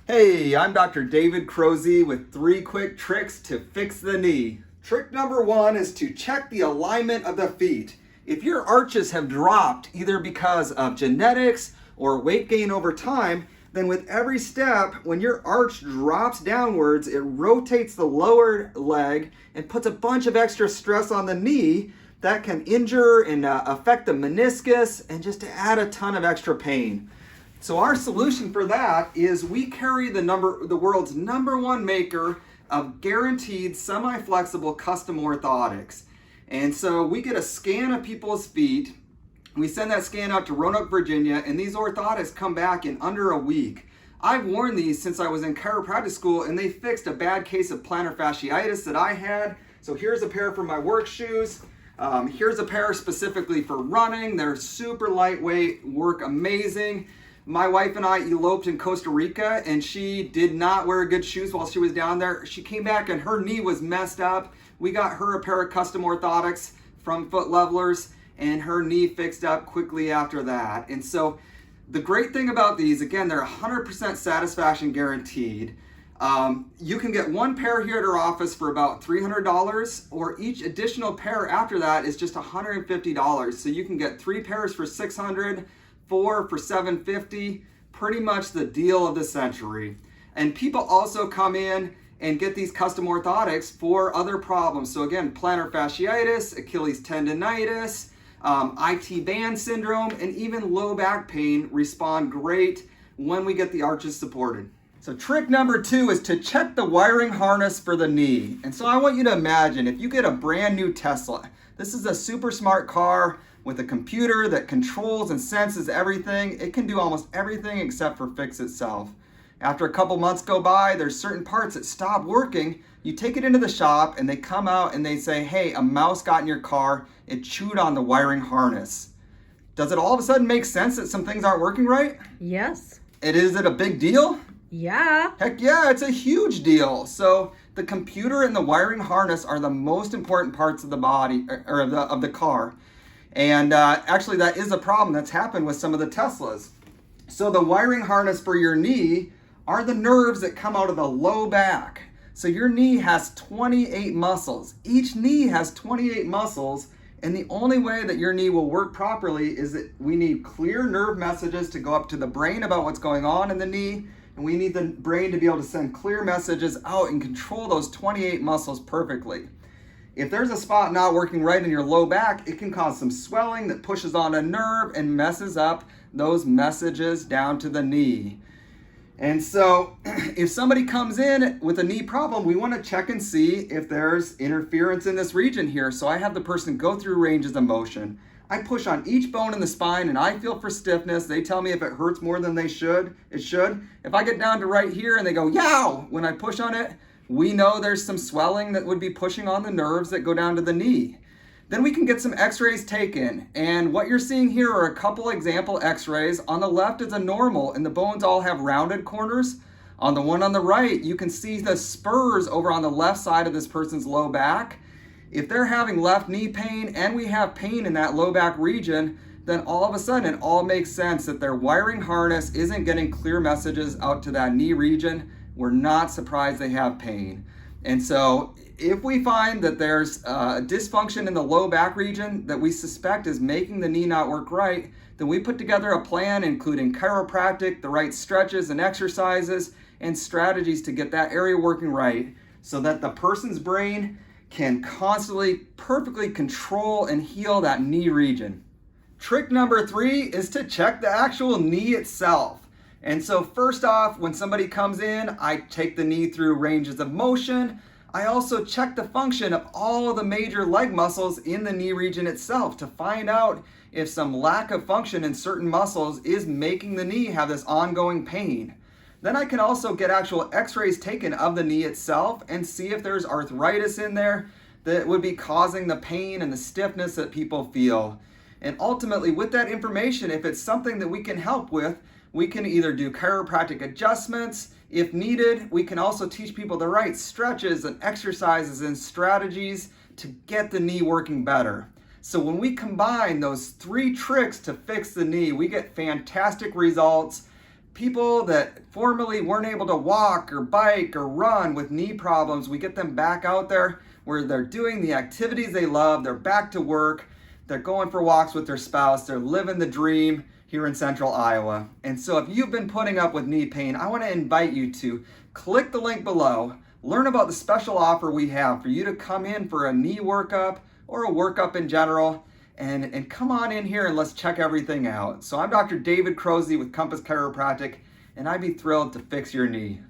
Hey, I'm Dr. David Krohse with 3 quick tricks to fix the knee. Trick number 1 is to check the alignment of the feet. If your arches have dropped either because of genetics or weight gain over time, then with every step, when your arch drops downwards, it rotates the lower leg and puts a bunch of extra stress on the knee that can injure and affect the meniscus and just to add a ton of extra pain. So our solution for that is we carry the world's #1 maker of guaranteed semi-flexible custom orthotics. And so we get a scan of people's feet. We send that scan out to Roanoke, Virginia, and these orthotics come back in under a week. I've worn these since I was in chiropractic school, and they fixed a bad case of plantar fasciitis that I had. So here's a pair for my work shoes. Here's a pair specifically for running. They're super lightweight, work amazing. My wife and I eloped in Costa Rica, and she did not wear good shoes while she was down there. She came back and her knee was messed up. We got her a pair of custom orthotics from Foot Levelers, and her knee fixed up quickly after that. And so the great thing about these, again, they're 100% satisfaction guaranteed. You can get 1 pair here at our office for about $300, or each additional pair after that is just $150. So you can get 3 pairs for $600, 4 for $750, pretty much the deal of the century. And people also come in and get these custom orthotics for other problems. So again, plantar fasciitis, Achilles tendonitis, IT band syndrome, and even low back pain respond great when we get the arches supported. So trick number 2 is to check the wiring harness for the knee. And so I want you to imagine if you get a brand new Tesla. This is a super smart car with a computer that controls and senses everything. It can do almost everything except for fix itself. After a couple months go by, there's certain parts that stop working. You take it into the shop and they come out and they say, hey, a mouse got in your car. It chewed on the wiring harness. Does it all of a sudden make sense that some things aren't working right? Yes. Is it a big deal? Yeah. Heck yeah, it's a huge deal. So the computer and the wiring harness are the most important parts of the body or of the car. And actually that is a problem that's happened with some of the Teslas. So the wiring harness for your knee are the nerves that come out of the low back. So your knee has 28 muscles. Each knee has 28 muscles, and the only way that your knee will work properly is that we need clear nerve messages to go up to the brain about what's going on in the knee, and we need the brain to be able to send clear messages out and control those 28 muscles perfectly. If there's a spot not working right in your low back, it can cause some swelling that pushes on a nerve and messes up those messages down to the knee. And so if somebody comes in with a knee problem, we want to check and see if there's interference in this region here. So I have the person go through ranges of motion. I push on each bone in the spine and I feel for stiffness. They tell me if it hurts more than it should. If I get down to right here and they go, yow, when I push on it, we know there's some swelling that would be pushing on the nerves that go down to the knee. Then we can get some x-rays taken. And what you're seeing here are a couple example x-rays. On the left is a normal, and the bones all have rounded corners. On the one on the right, you can see the spurs over on the left side of this person's low back. If they're having left knee pain and we have pain in that low back region, then all of a sudden it all makes sense that their wiring harness isn't getting clear messages out to that knee region. We're not surprised they have pain. And so if we find that there's dysfunction in the low back region that we suspect is making the knee not work right, then we put together a plan including chiropractic, the right stretches and exercises, and strategies to get that area working right so that the person's brain can constantly, perfectly control and heal that knee region. Trick number 3 is to check the actual knee itself. And so first off, when somebody comes in, I take the knee through ranges of motion. I also check the function of all of the major leg muscles in the knee region itself to find out if some lack of function in certain muscles is making the knee have this ongoing pain. Then I can also get actual x-rays taken of the knee itself and see if there's arthritis in there that would be causing the pain and the stiffness that people feel. And ultimately, with that information, if it's something that we can help with, we can either do chiropractic adjustments. If needed, we can also teach people the right stretches and exercises and strategies to get the knee working better. So when we combine those 3 tricks to fix the knee, we get fantastic results. people that formerly weren't able to walk or bike or run with knee problems, we get them back out there where they're doing the activities they love, they're back to work, they're going for walks with their spouse, they're living the dream here in central Iowa. And so if you've been putting up with knee pain, I want to invite you to click the link below, learn about the special offer we have for you to come in for a knee workup or a workup in general, and come on in here and let's check everything out. So I'm Dr. David Krohse with Compass Chiropractic, and I'd be thrilled to fix your knee.